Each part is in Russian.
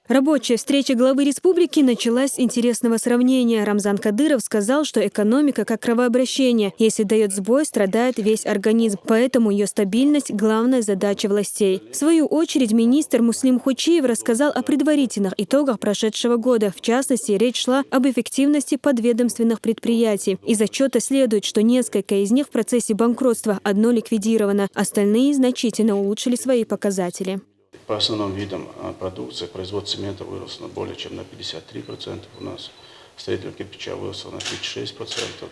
Рабочая встреча главы республики началась с интересного сравнения. Рамзан Кадыров сказал, что экономика как кровообращение. Если дает сбой, страдает весь организм. Поэтому ее стабильность – главная задача властей. В свою очередь, министр Муслим Хучиев рассказал о предварительных итогах прошедшего года. В частности, речь шла об эффективности подведомственных предприятий. Из отчета следует, что несколько из них в процессе банкротства, одно ликвидировано. Остальные значительно улучшили свои показатели. По основным видам продукции производство цемента выросло более чем на 53% у нас, строительного кирпича выросло на 36%,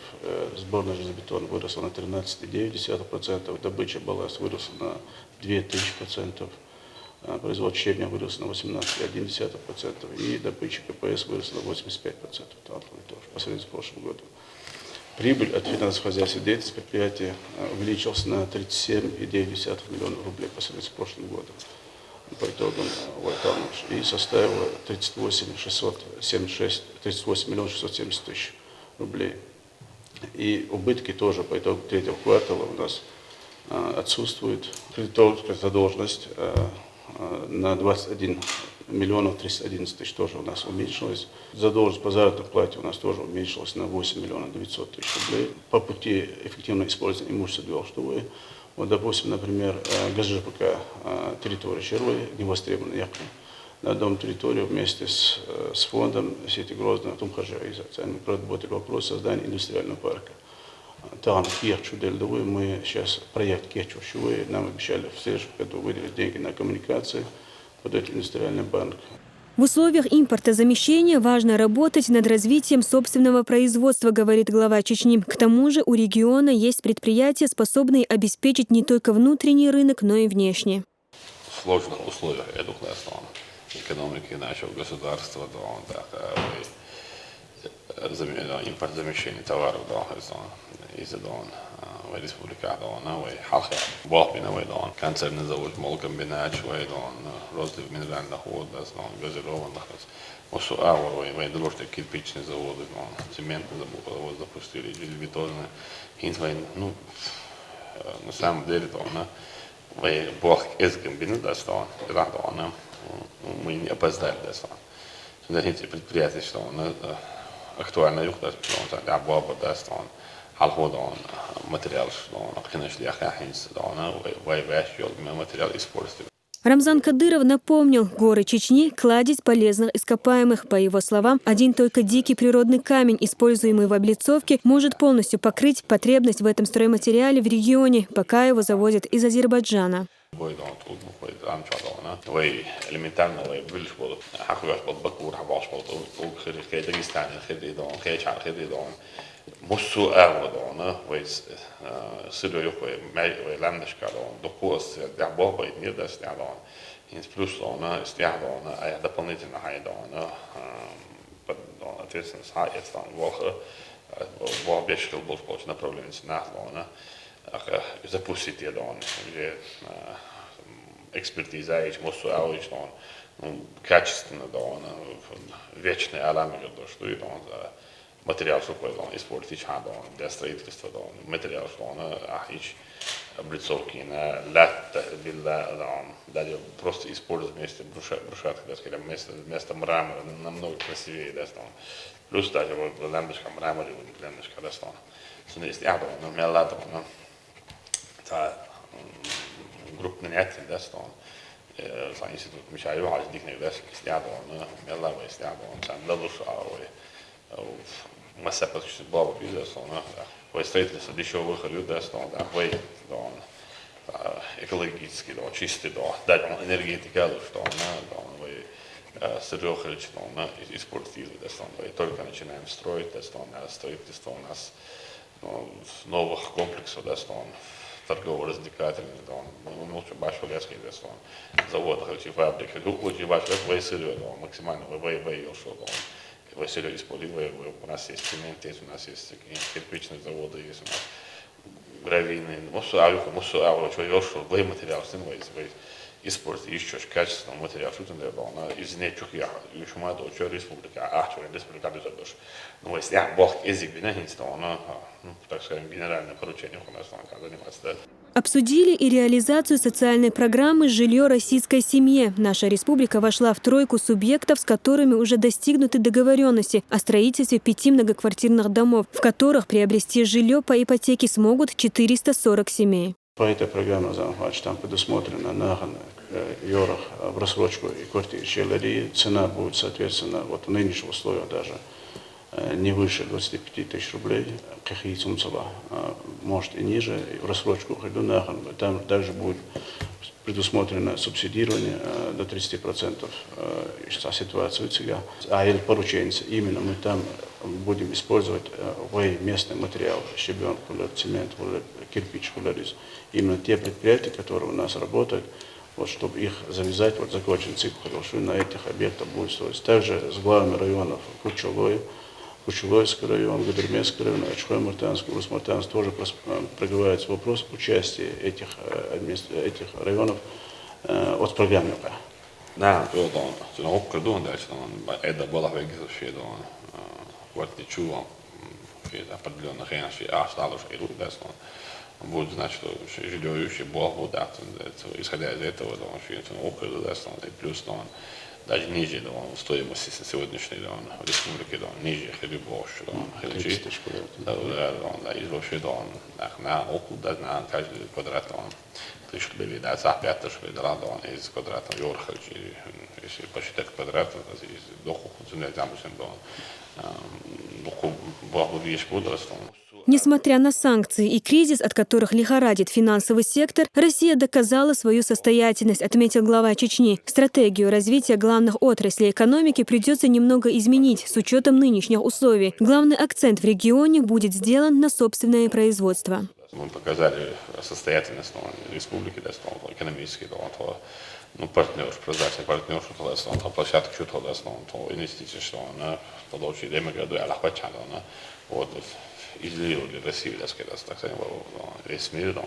сборный железобетон выросла на 13,9%, добыча балласт выросла на 2000%, производство щебня выросло на 18,1% и добыча КПС выросла на 85%, по сравнению с прошлым годом. Прибыль от финансово-хозяйственной деятельности предприятия увеличилась на 37,9 миллионов рублей по сравнению с прошлым годом. По итогам и составила 38 миллионов 670 тысяч рублей. И убытки тоже по итогу третьего квартала у нас отсутствует. Кредиторская задолженность на 21 миллионов 311 тысяч тоже у нас уменьшилась. Задолженность по заработной плате у нас тоже уменьшилась на 8 миллионов 900 тысяч рублей. По пути эффективного использования имущества Белштовой. Вот, допустим, например, ГЖПК территории Червы, невостребованной яхты. На одном территории вместе с фондом сети Грозного мы проработали вопрос создания индустриального парка. Там Керчу Дельдовой, мы сейчас проект Керчу Шивы, нам обещали в следующем году выделить деньги на коммуникации под этот индустриальный парк. В условиях импортозамещения важно работать над развитием собственного производства, говорит глава Чечни. К тому же у региона есть предприятия, способные обеспечить не только внутренний рынок, но и внешний. В сложных условиях экономики нашего государства, импортозамещения товаров из республика, халка, бахбина, концерный завод, молкомбинат, розлив минеральных вод, газированных, кирпичные заводы, цементный завод запустили, железобетонные, на самом деле, бах из комбината, мы не опоздали, смотрите, предприятие, что актуально юхта, баба, алходон материал, материал используется. Рамзан Кадыров напомнил, горы Чечни – кладезь полезных ископаемых. По его словам, один только дикий природный камень, используемый в облицовке, может полностью покрыть потребность в этом стройматериале в регионе, пока его завозят из Азербайджана. Musu äärvedåne või sõidujuhve ländeskade до кост для баба и не даст ядон. Инс плюс она стядона, а дополнительно хайдона. Ответственность хайет там волха. Бабешкал был получен направление на дона. Запустить ядон, где экспертиза и мусу аулич дон. Качественно дона, вечный аламик до что и дон. Материал, что использовать для строительства, материал, что он облицовки на латта, даже просто использовать вместо брусчатки, вместо мрамора намного красивее, плюс даже лембешка мраморе, лембешка, så det är då mellan då ta gruppen nätet där står så institut Michael har det dikne där står då mellan vad står då sen låtsas och massa på så bra bilder så och istället så det show выходит där står där vad då экологически då чистый då där энергетика då står då содержать что у нас испортили да что и только начинаем строить да что у нас строительство у нас новых комплексов да что торгово-развлекательный да он лучше большой леский да что завод хочу фабрика очень большой высылю максимально вы что он высылю используя у нас есть цемент есть у нас есть кирпичные заводы есть у нас гравийные мусор что вы материал с ним использовать еще качественного материала, что там было, из нечего я еще мало что республика, республика дозадош. Ну если я бог язык бинахинства, так скажем генеральное поручение у нас занимается. Обсудили и реализацию социальной программы «Жилье российской семье». Наша республика вошла в тройку субъектов, с которыми уже достигнуты договоренности о строительстве 5 многоквартирных домов, в которых приобрести жилье по ипотеке смогут 440 семей. По этой программе там предусмотрено на Йорах в рассрочку и квартиры Челари. Цена будет, соответственно, вот в нынешних условиях даже не выше 25 тысяч рублей, какие сумцела, может и ниже, и в рассрочку ходу нахан. Там также будет предусмотрено субсидирование до 30% ситуации сега. А или поручение, именно мы там будем использовать местный материал, щебенку, цемент, кирпич, именно те предприятия, которые у нас работают, вот, чтобы их завязать, вот закончен цикл, на этих объектах будет строиться. Также с главами районов Кучулойский район, Гудермесский район, Ачхой-Мартанский, Урус-Мартанск тоже проговаривается вопрос участия этих районов от программы. Да, on okkurdun där så edda bara väggar så sker då vart det чува för определенно хренаши осталось и рук да сон будет значит что жилье было вот да исходя из этого да он что округ да сон и плюс он даже ниже да он стоимость сегодняшней да он в республике да ниже хлебов что он да из вообще да он на округ да на каждый квадрат он тысяч рублей, да, за 5 тысяч рублей, да, он из квадрата Йорха, если посчитать квадрат, из доху, Несмотря на санкции и кризис, от которых лихорадит финансовый сектор, Россия доказала свою состоятельность, отметил глава Чечни. Стратегию развития главных отраслей экономики придется немного изменить с учетом нынешних условий. Главный акцент в регионе будет сделан на собственное производство. Мы показали состоятельность республики, да, экономически, да, партнерство, прозрачное партнерство, да, площадка чего-то, да, инвестиции, что она получила демографию, а лохвача, да, вот изолировали Россию, да, так сказать, весь мир, да,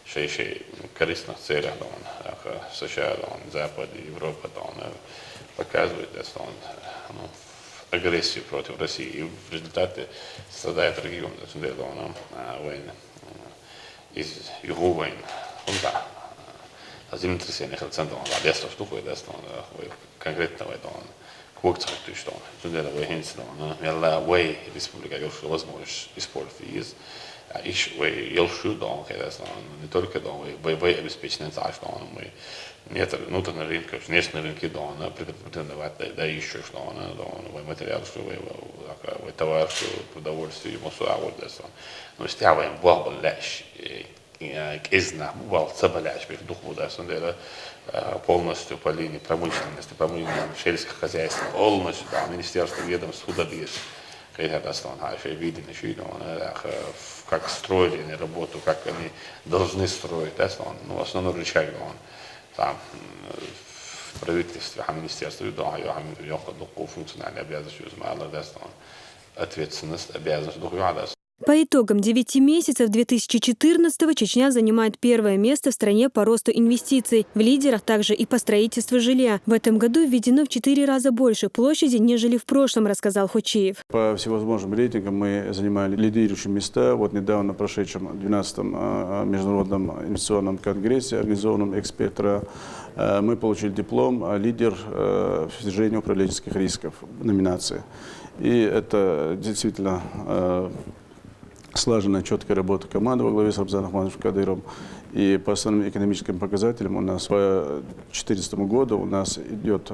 что еще корыстных целях, да, США, да, Запад, Европа, да, показывает, да, что агрессию против России, и в результате страдает регион, да, войны. Из его войн, он да, землетрясение центра, он одесса штука, одесса, конкретно в этом квартал, то что он, это военство, но вой республика еще возможность использовать из еще да, конечно, не только да, вой обеспеченный царь, что он мы нет внутреннего рынка, внешнего рынка, да, он претендовать, да еще что он, да, вой материал, что вой товар, что продовольствие, ему суа вот да, но стяиваем балбалаш, изна балцабалаш, без духу да, полностью по линии промышленности, по линии сельского хозяйства, полностью да, министерство ведомств судовых. Видно, как строили они работу, как они должны строить. Ну, основной рычаг там в правительстве, в министерстве, функциональные обязанности, ответственность, обязанность. По итогам 9 месяцев 2014-го Чечня занимает первое место в стране по росту инвестиций. В лидерах также и по строительству жилья. В этом году введено в 4 раза больше площади, нежели в прошлом, рассказал Хочиев. По всевозможным рейтингам мы занимали лидирующие места. Вот недавно прошедшем 12-м международном инвестиционном конгрессе, организованном экспертора, мы получили диплом «Лидер в снижении управленческих рисков» номинации. И это действительно слаженная, четкая работа команды во главе с Рамзаном Ахмадовичем Кадыровым. И по основным экономическим показателям у нас по 2014 году у нас идет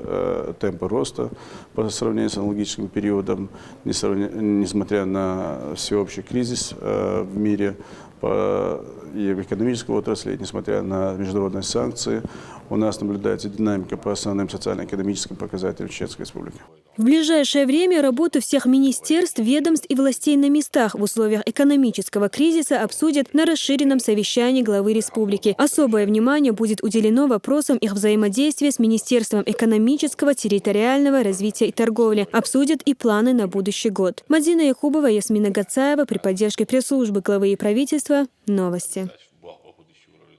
темп роста по сравнению с аналогичным периодом, несмотря на всеобщий кризис в мире и в экономической отрасли, несмотря на международные санкции, у нас наблюдается динамика по основным социально-экономическим показателям Чеченской Республики. В ближайшее время работу всех министерств, ведомств и властей на местах в условиях экономического кризиса обсудят на расширенном совещании главы республики. Особое внимание будет уделено вопросам их взаимодействия с Министерством экономического, территориального развития и торговли. Обсудят и планы на будущий год. Мадина Якубова, Ясмина Гацаева при поддержке пресс-службы главы и правительства. Новости.